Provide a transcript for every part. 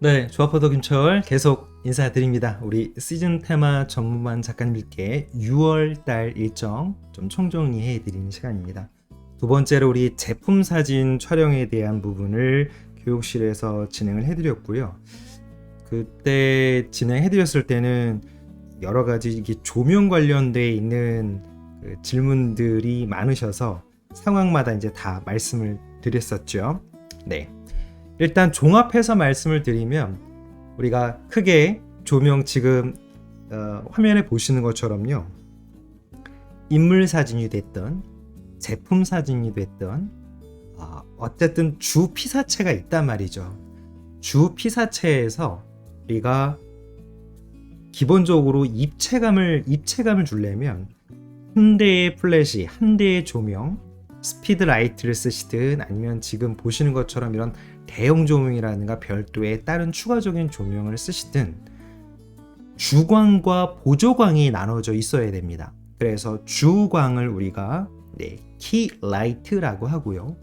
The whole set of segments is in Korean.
네, 조합포더 김철 계속 인사드립니다. 우리 시즌 테마 전문반 작가님들께 6월달 일정 좀 총정리해드리는 시간입니다. 두 번째로 우리 제품 사진 촬영에 대한 부분을 교육실에서 진행을 해드렸고요. 그때 진행해드렸을 때는 여러 가지 이게 조명 관련돼 있는 그 질문들이 많으셔서 상황마다 이제 다 말씀을 드렸었죠. 네. 일단 종합해서 말씀을 드리면 우리가 크게 조명 지금 화면에 보시는 것처럼요. 인물 사진이 됐든 제품 사진이 됐든 어쨌든 주 피사체가 있단 말이죠. 주 피사체에서 우리가 기본적으로 입체감을 주려면 한 대의 플래시, 한 대의 조명, 스피드 라이트를 쓰시든 아니면 지금 보시는 것처럼 이런 대형 조명이라든가 별도의 다른 추가적인 조명을 쓰시든 주광과 보조광이 나눠져 있어야 됩니다. 그래서 주광을 우리가 키 라이트라고 하고요.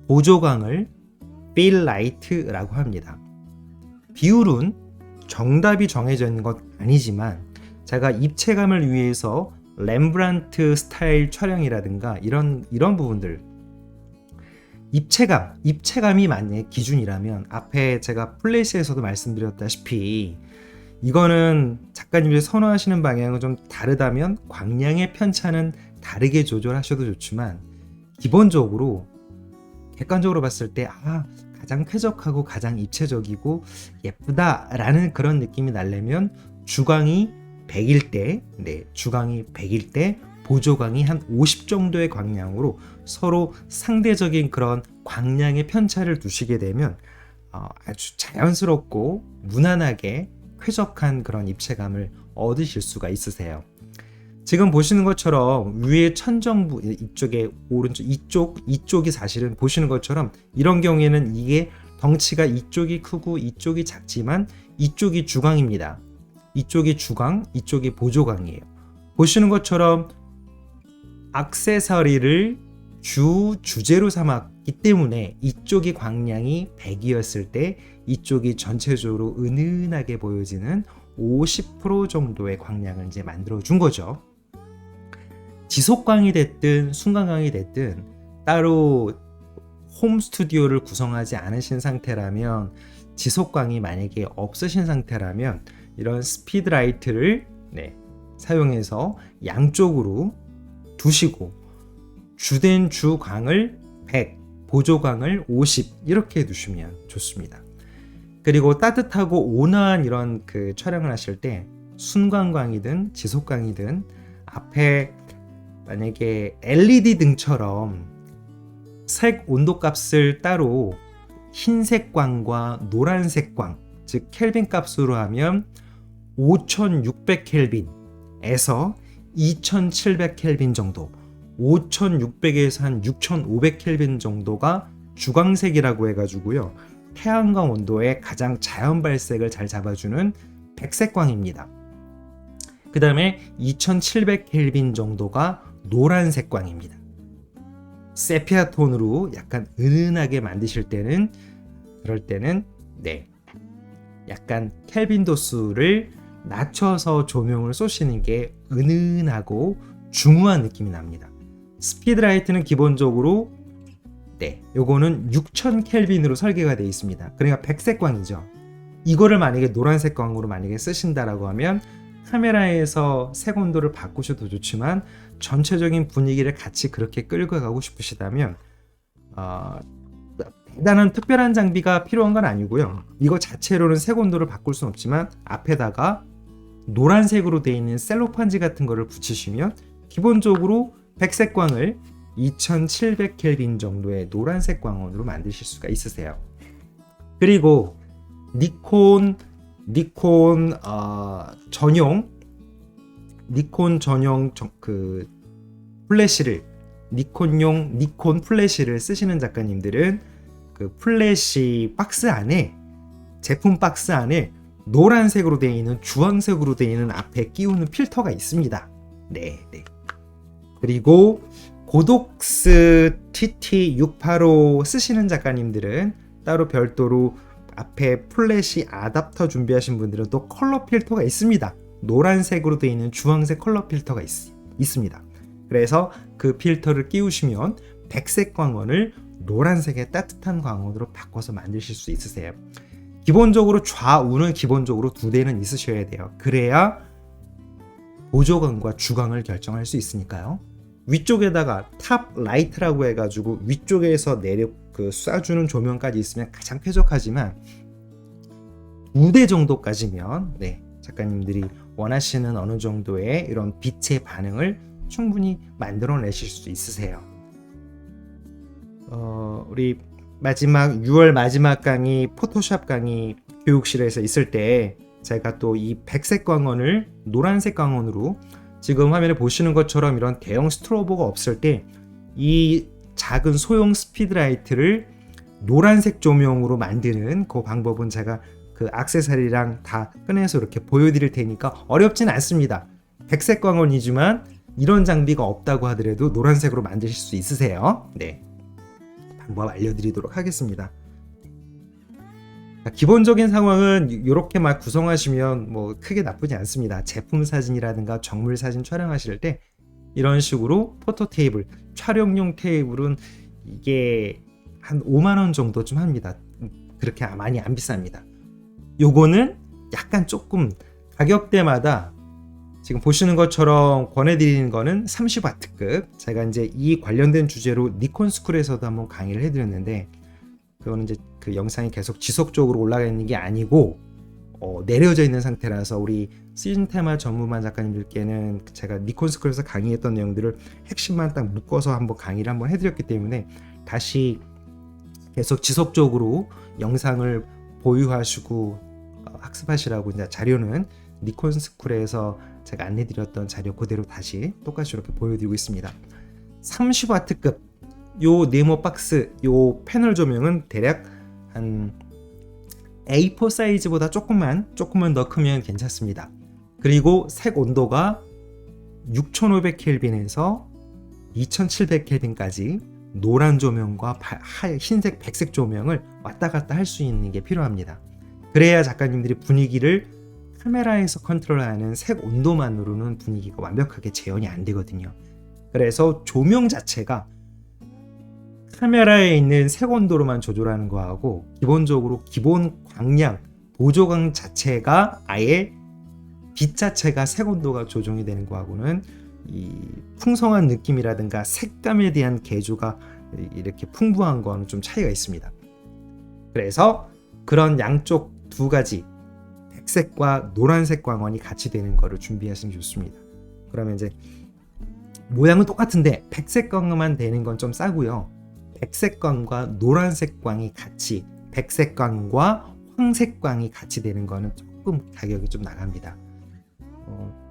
보조광을 필 라이트라고 합니다. 비율은 정답이 정해져 있는 것 아니지만 제가 입체감을 위해서 렘브란트 스타일 촬영이라든가 이런 부분들 입체감이 만약에 기준이라면 앞에 제가 플래시에서도 말씀드렸다시피 이거는 작가님들이 선호하시는 방향은 좀 다르다면 광량의 편차는 다르게 조절하셔도 좋지만 기본적으로 객관적으로 봤을 때 가장 쾌적하고 가장 입체적이고 예쁘다라는 그런 느낌이 나려면 주광이 100일 때 보조광이 한 50 정도의 광량으로 서로 상대적인 그런 광량의 편차를 두시게 되면 아주 자연스럽고 무난하게 쾌적한 그런 입체감을 얻으실 수가 있으세요. 지금 보시는 것처럼 위에 천정부 이쪽에 오른쪽 이쪽이 사실은 보시는 것처럼 이런 경우에는 이게 덩치가 이쪽이 크고 이쪽이 작지만 이쪽이 주광입니다. 이쪽이 주광, 이쪽이 보조광이에요. 보시는 것처럼 액세서리를 주제로 삼았기 때문에 이쪽이 광량이 100이었을 때 이쪽이 전체적으로 은은하게 보여지는 50% 정도의 광량을 이제 만들어 준 거죠. 지속광이 됐든 순간광이 됐든 따로 홈 스튜디오를 구성하지 않으신 상태라면 지속광이 만약에 없으신 상태라면 이런 스피드 라이트를 사용해서 양쪽으로 두시고 주된 주광을 100, 보조광을 50 이렇게 두시면 좋습니다. 그리고 따뜻하고 온화한 이런 그 촬영을 하실 때 순간광이든 지속광이든 앞에 만약에 LED 등처럼 색 온도 값을 따로 흰색 광과 노란색 광, 즉 켈빈 값으로 하면 5600 켈빈에서 2700 켈빈 정도, 5600에서 한 6500 켈빈 정도가 주광색이라고 해가지고요. 태양광 온도의 가장 자연 발색을 잘 잡아주는 백색광입니다. 그 다음에 2700 켈빈 정도가 노란색 광입니다. 세피아 톤으로 약간 은은하게 만드실 때는 그럴 때는 약간 켈빈 도수를 낮춰서 조명을 쏘시는 게 은은하고 중후한 느낌이 납니다. 스피드 라이트는 기본적으로 요거는 6000 켈빈으로 설계가 되어 있습니다. 그러니까 백색광이죠. 이거를 만약에 노란색 광으로 만약에 쓰신다라고 하면 카메라에서 색 온도를 바꾸셔도 좋지만 전체적인 분위기를 같이 그렇게 끌고 가고 싶으시다면 대단한 특별한 장비가 필요한 건 아니고요. 이거 자체로는 색 온도를 바꿀 수는 없지만 앞에다가 노란색으로 되어 있는 셀로판지 같은 거를 붙이시면 기본적으로 백색광을 2700 켈빈 정도의 노란색 광원으로 만드실 수가 있으세요. 그리고 니콘 전용 그 플래시를 니콘 플래시를 쓰시는 작가님들은 그 플래시 박스 안에 제품 박스 안에 노란색으로 되어 있는 주황색으로 되어 있는 앞에 끼우는 필터가 있습니다. 그리고 고독스 TT685 쓰시는 작가님들은 따로 별도로 앞에 플래시 아답터 준비하신 분들은 또 컬러 필터가 있습니다. 노란색으로 되어 있는 주황색 컬러 필터가 있습니다. 그래서 그 필터를 끼우시면 백색 광원을 노란색의 따뜻한 광원으로 바꿔서 만드실 수 있으세요. 기본적으로 좌우는 기본적으로 2대는 있으셔야 돼요. 그래야 보조광과 주광을 결정할 수 있으니까요. 위쪽에다가 탑 라이트라고 해가지고 위쪽에서 내려 쏴주는 조명까지 있으면 가장 쾌적하지만 2대 정도까지면 작가님들이 원하시는 어느 정도의 이런 빛의 반응을 충분히 만들어내실 수 있으세요. 우리 마지막 6월 마지막 강의 포토샵 강의 교육실에서 있을 때 제가 또 이 백색 광원을 노란색 광원으로 지금 화면에 보시는 것처럼 이런 대형 스트로보가 없을 때 이 작은 소형 스피드라이트를 노란색 조명으로 만드는 그 방법은 제가 그 액세서리랑 다 꺼내서 이렇게 보여드릴 테니까 어렵진 않습니다. 백색 광원이지만 이런 장비가 없다고 하더라도 노란색으로 만드실 수 있으세요. 네, 방법 알려드리도록 하겠습니다. 기본적인 상황은 이렇게 막 구성하시면 뭐 크게 나쁘지 않습니다. 제품 사진이라든가 정물 사진 촬영하실 때 이런 식으로 포토 테이블, 촬영용 테이블은 이게 한 5만 원 정도 좀 합니다. 그렇게 많이 안 비쌉니다. 요거는 약간 조금 가격대마다 지금 보시는 것처럼 권해드리는 거는 30W급. 제가 이제 이 관련된 주제로 니콘 스쿨에서도 한번 강의를 해드렸는데 그거는 이제 그 영상이 계속 지속적으로 올라가 있는 게 아니고 내려져 있는 상태라서 우리 시즌 테마 전문만 작가님들께는 제가 니콘 스쿨에서 강의했던 내용들을 핵심만 딱 묶어서 한번 강의를 한번 해드렸기 때문에 다시 계속 지속적으로 영상을 보유하시고 학습하시라고 이제 자료는 니콘 스쿨에서 제가 안내드렸던 자료 그대로 다시 똑같이 이렇게 보여드리고 있습니다. 30W급 요 네모 박스 요 패널 조명은 대략 한 A4 사이즈보다 조금만 더 크면 괜찮습니다. 그리고 색 온도가 6500켈빈에서 2700켈빈까지 노란 조명과 흰색, 백색 조명을 왔다 갔다 할 수 있는 게 필요합니다. 그래야 작가님들이 분위기를 카메라에서 컨트롤하는 색 온도만으로는 분위기가 완벽하게 재현이 안 되거든요. 그래서 조명 자체가 카메라에 있는 색 온도로만 조절하는 거하고 기본적으로 기본 광량, 보조광 자체가 아예 빛 자체가 색 온도가 조정이 되는 거하고는 이 풍성한 느낌이라든가 색감에 대한 개조가 이렇게 풍부한 거는 좀 차이가 있습니다. 그래서 그런 양쪽 두 가지 백색과 노란색 광원이 같이 되는 거를 준비하시면 좋습니다. 그러면 이제 모양은 똑같은데 백색 광만 되는 건 좀 싸고요. 백색 광과 노란색 광이 같이, 백색 광과 황색 광이 같이 되는 거는 조금 가격이 좀 나갑니다.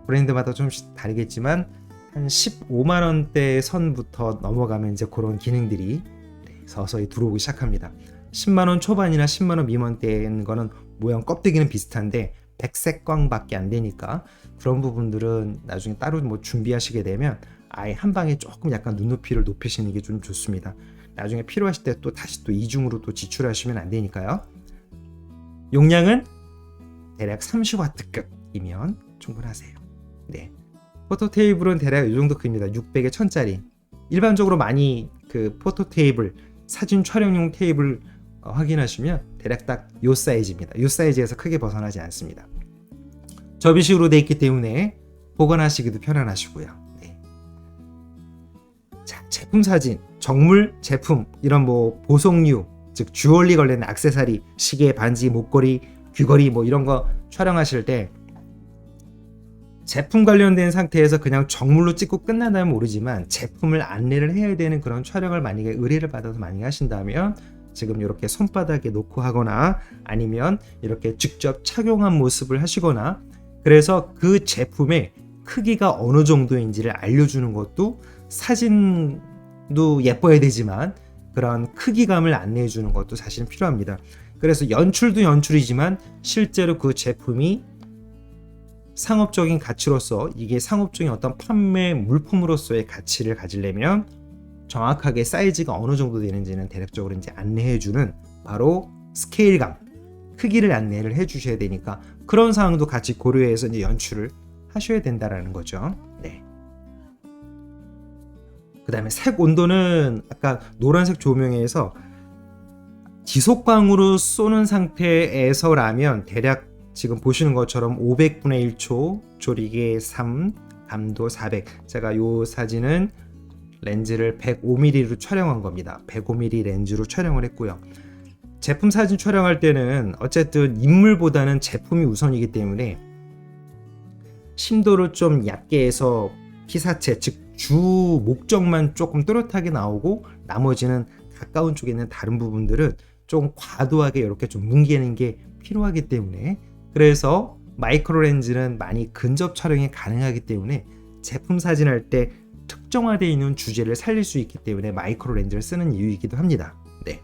브랜드마다 좀씩 다르겠지만 한 15만 원대 선부터 넘어가면 이제 그런 기능들이 서서히 들어오기 시작합니다. 10만 원 초반이나 10만 원 미만대인 거는 모양 껍데기는 비슷한데 백색 광밖에 안 되니까 그런 부분들은 나중에 따로 뭐 준비하시게 되면 아예 한 방에 조금 약간 눈높이를 높이시는 게 좀 좋습니다. 나중에 필요하실 때 또 다시 또 이중으로 또 지출하시면 안 되니까요. 용량은 대략 30W급이면 충분하세요. 네. 포토 테이블은 대략 이 정도 큽니다. 600에 1000짜리. 일반적으로 많이 그 포토 테이블, 사진 촬영용 테이블 확인하시면 대략 딱 요 사이즈입니다. 요 사이즈에서 크게 벗어나지 않습니다. 접이식으로 되어 있기 때문에 보관하시기도 편안하시고요. 네. 자, 제품 사진, 정물, 제품 이런 뭐 보석류, 즉 주얼리 관련 액세서리, 시계, 반지, 목걸이, 귀걸이 뭐 이런 거 촬영하실 때 제품 관련된 상태에서 그냥 정물로 찍고 끝난다면 모르지만 제품을 안내를 해야 되는 그런 촬영을 만약에 의뢰를 받아서 많이 하신다면 지금 이렇게 손바닥에 놓고 하거나 아니면 이렇게 직접 착용한 모습을 하시거나 그래서 그 제품의 크기가 어느 정도인지를 알려주는 것도 사진도 예뻐야 되지만 그런 크기감을 안내해 주는 것도 사실은 필요합니다. 그래서 연출도 연출이지만 실제로 그 제품이 상업적인 가치로서 이게 상업적인 어떤 판매 물품으로서의 가치를 가지려면 정확하게 사이즈가 어느 정도 되는지는 대략적으로 이제 안내해주는 바로 스케일감, 크기를 안내를 해주셔야 되니까 그런 상황도 같이 고려해서 이제 연출을 하셔야 된다라는 거죠. 네. 그 다음에 색 온도는 아까 노란색 조명에서 지속광으로 쏘는 상태에서라면 대략 지금 보시는 것처럼 500분의 1초, 조리개 3, 감도 400. 제가 이 사진은 렌즈를 105mm로 촬영한 겁니다. 105mm 렌즈로 촬영을 했고요. 제품 사진 촬영할 때는 어쨌든 인물보다는 제품이 우선이기 때문에 심도를 좀 얕게 해서 피사체, 즉 주 목적만 조금 또렷하게 나오고 나머지는 가까운 쪽에 있는 다른 부분들은 좀 과도하게 이렇게 좀 뭉개는 게 필요하기 때문에, 그래서 마이크로 렌즈는 많이 근접 촬영이 가능하기 때문에 제품 사진할 때 특정화되어 있는 주제를 살릴 수 있기 때문에 마이크로 렌즈를 쓰는 이유이기도 합니다. 네.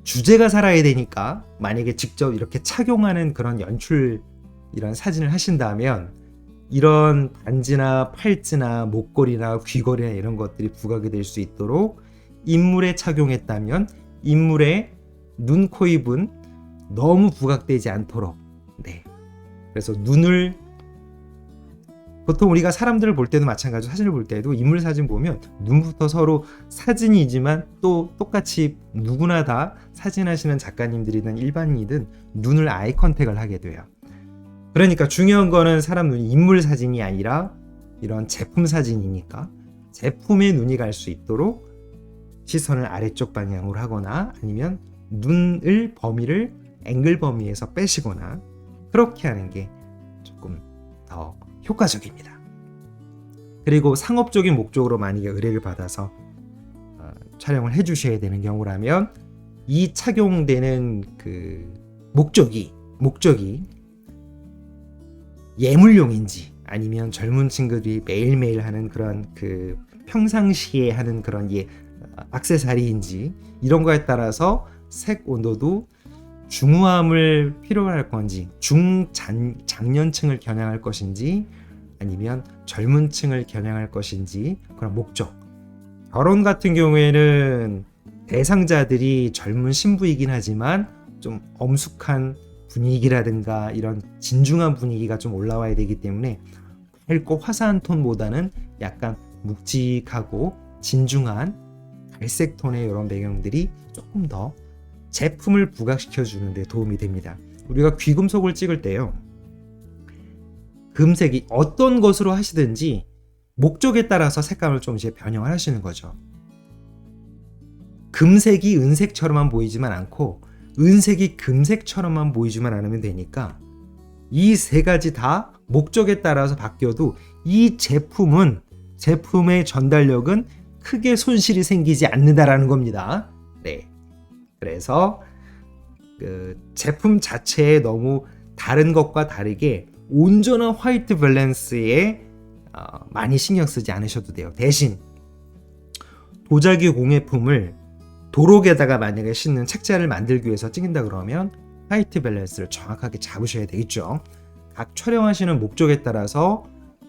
주제가 살아야 되니까 만약에 직접 이렇게 착용하는 그런 연출 이런 사진을 하신다면 이런 반지나 팔찌나 목걸이나 귀걸이나 이런 것들이 부각이 될 수 있도록 인물에 착용했다면 인물의 눈, 코, 입은 너무 부각되지 않도록, 네. 그래서 눈을 보통 우리가 사람들을 볼 때도 마찬가지로 사진을 볼 때도 인물 사진 보면 눈부터 서로 사진이지만 또 똑같이 누구나 다 사진하시는 작가님들이든 일반인이든 눈을 아이 컨택을 하게 돼요. 그러니까 중요한 거는 사람 눈이 인물 사진이 아니라 이런 제품 사진이니까 제품에 눈이 갈 수 있도록 시선을 아래쪽 방향으로 하거나 아니면 눈을 범위를 앵글 범위에서 빼시거나 그렇게 하는 게 조금 더 효과적입니다. 그리고 상업적인 목적으로 만약에 의뢰를 받아서 촬영을 해주셔야 되는 경우라면 이 착용되는 그 목적이 예물용인지 아니면 젊은 친구들이 매일매일 하는 그런 그 평상시에 하는 그런 액세서리인지 이런 거에 따라서 색 온도도 중후함을 필요로 할 건지 중장년층을 겨냥할 것인지 아니면 젊은 층을 겨냥할 것인지 그런 목적. 결혼 같은 경우에는 대상자들이 젊은 신부이긴 하지만 좀 엄숙한 분위기라든가 이런 진중한 분위기가 좀 올라와야 되기 때문에 밝고 화사한 톤보다는 약간 묵직하고 진중한 갈색 톤의 이런 배경들이 조금 더 제품을 부각시켜 주는데 도움이 됩니다. 우리가 귀금속을 찍을 때요, 금색이 어떤 것으로 하시든지 목적에 따라서 색감을 좀 이제 변형을 하시는 거죠. 금색이 은색처럼만 보이지만 않고 은색이 금색처럼만 보이지만 않으면 되니까 이 세 가지 다 목적에 따라서 바뀌어도 이 제품의 전달력은 크게 손실이 생기지 않는다라는 겁니다. 네. 그래서 그 제품 자체에 너무 다른 것과 다르게 온전한 화이트 밸런스에 많이 신경 쓰지 않으셔도 돼요. 대신 도자기 공예품을 도록에다가 만약에 싣는 책자를 만들기 위해서 찍는다 그러면 화이트 밸런스를 정확하게 잡으셔야 되겠죠. 각 촬영하시는 목적에 따라서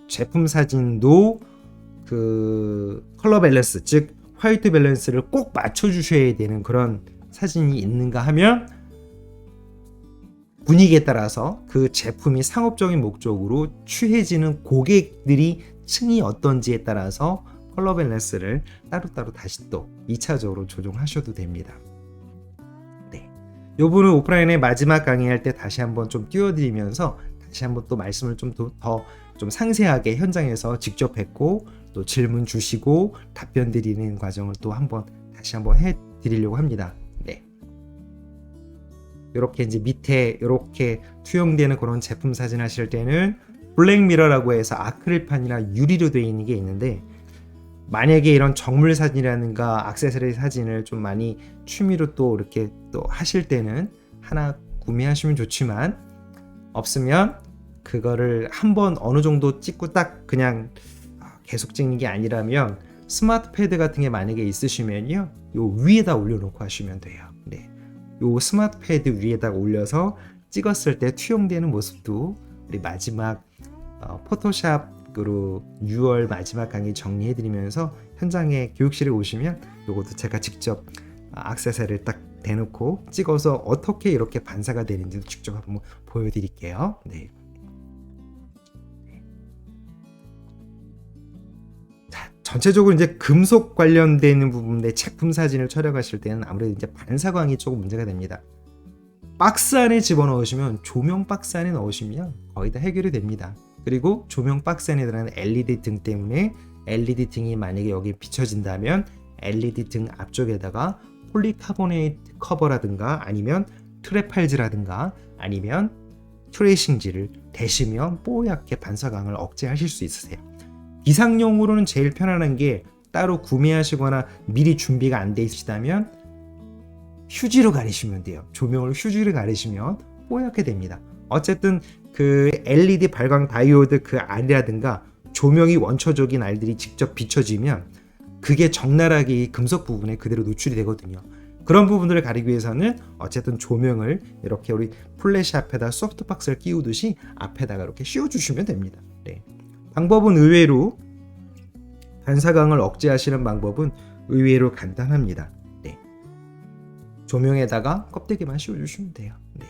제품 사진도 그 컬러 밸런스, 즉 화이트 밸런스를 꼭 맞춰주셔야 되는 그런 사진이 있는가 하면 분위기에 따라서 그 제품이 상업적인 목적으로 취해지는 고객들이 층이 어떤지에 따라서 컬러 밸런스를 따로따로 다시 또 2차적으로 조정하셔도 됩니다. 네, 요 부분은 오프라인의 마지막 강의할 때 다시 한번 좀 띄워드리면서 다시 한번 또 말씀을 좀 더 좀 상세하게 현장에서 직접 뵙고 또 질문 주시고 답변 드리는 과정을 또 다시 한번 해드리려고 합니다. 네. 이렇게 이제 밑에 이렇게 투영되는 그런 제품 사진 하실 때는 블랙미러라고 해서 아크릴판이나 유리로 되어 있는 게 있는데, 만약에 이런 정물 사진이라든가 액세서리 사진을 좀 많이 취미로 또 이렇게 또 하실 때는 하나 구매하시면 좋지만, 없으면 그거를 한번 어느 정도 찍고 딱 그냥 계속 찍는 게 아니라면 스마트 패드 같은 게 만약에 있으시면요, 요 위에다 올려놓고 하시면 돼요. 네. 요 스마트 패드 위에다가 올려서 찍었을 때 투영되는 모습도 우리 마지막 포토샵으로 6월 마지막 강의 정리해드리면서 현장에 교육실에 오시면 요것도 제가 직접 액세서리를 딱 대놓고 찍어서 어떻게 이렇게 반사가 되는지도 직접 한번 보여드릴게요. 네. 자, 전체적으로 이제 금속 관련되는 부분의 제품 사진을 촬영하실 때는 아무래도 이제 반사광이 조금 문제가 됩니다. 박스 안에 집어넣으시면, 조명 박스 안에 넣으시면 거의 다 해결이 됩니다. 그리고 조명 박스 안에 들어가는 LED 등 때문에 LED 등이 만약에 여기 비춰진다면 LED 등 앞쪽에다가 폴리카보네이트 커버라든가 아니면 트레팔즈라든가 아니면 트레이싱지를 대시면 뽀얗게 반사광을 억제하실 수 있으세요. 기상용으로는 제일 편안한 게, 따로 구매하시거나 미리 준비가 안 돼 있으시다면 휴지로 가리시면 돼요. 조명을 휴지로 가리시면 뽀얗게 됩니다. 어쨌든 그 LED 발광 다이오드 그 알이라든가 조명이 원초적인 알들이 직접 비춰지면 그게 적나라하게 이 금속 부분에 그대로 노출이 되거든요. 그런 부분들을 가리기 위해서는 어쨌든 조명을 이렇게 우리 플래시 앞에다 소프트박스를 끼우듯이 앞에다가 이렇게 씌워주시면 됩니다. 네. 방법은 의외로, 반사광을 억제하시는 방법은 의외로 간단합니다. 네. 조명에다가 껍데기만 씌워주시면 돼요. 네.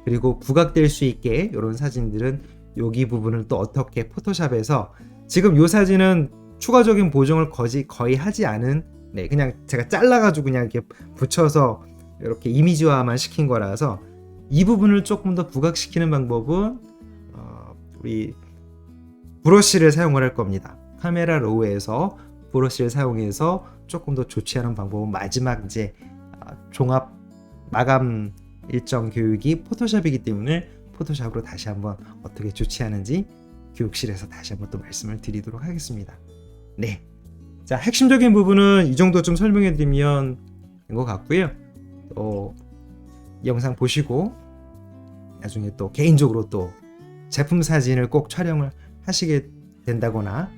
그리고 부각될 수 있게 이런 사진들은 여기 부분을 또 어떻게 포토샵에서, 지금 이 사진은 추가적인 보정을 거의 하지 않은, 네, 그냥 제가 잘라가지고 그냥 이렇게 붙여서 이렇게 이미지화만 시킨 거라서, 이 부분을 조금 더 부각시키는 방법은 우리 브러쉬를 사용을 할 겁니다. 카메라 로우에서 브러쉬를 사용해서 조금 더 좋지 않은 방법은 마지막 이제 종합 마감 일정 교육이 포토샵이기 때문에 포토샵으로 다시 한번 어떻게 좋지 않은지 교육실에서 다시 한번 또 말씀을 드리도록 하겠습니다. 네, 자, 핵심적인 부분은 이 정도 좀 설명해 드리면 된 것 같고요. 또 영상 보시고 나중에 또 개인적으로 또 제품 사진을 꼭 촬영을 하시게 된다거나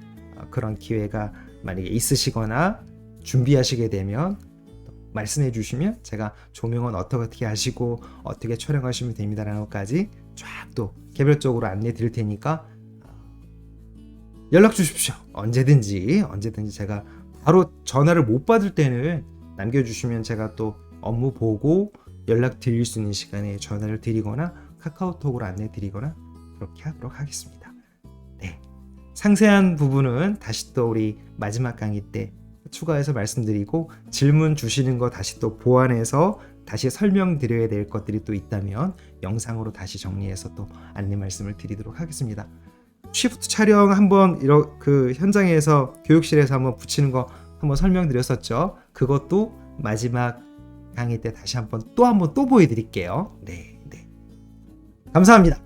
그런 기회가 만약에 있으시거나 준비하시게 되면 말씀해 주시면 제가 조명은 어떻게 하시고 어떻게 촬영하시면 됩니다라는 것까지 쫙 또 개별적으로 안내 드릴 테니까 연락 주십시오. 언제든지 제가 바로 전화를 못 받을 때는 남겨주시면 제가 또 업무 보고 연락 드릴 수 있는 시간에 전화를 드리거나 카카오톡으로 안내 드리거나 그렇게 하도록 하겠습니다. 네, 상세한 부분은 다시 또 우리 마지막 강의 때 추가해서 말씀드리고, 질문 주시는 거 다시 또 보완해서 다시 설명드려야 될 것들이 또 있다면 영상으로 다시 정리해서 또 안내 말씀을 드리도록 하겠습니다. 쉬프트 촬영 한번 그 현장에서 교육실에서 한번 붙이는 거 한번 설명드렸었죠. 그것도 마지막 강의 때 다시 한번 또 보여드릴게요. 네. 감사합니다.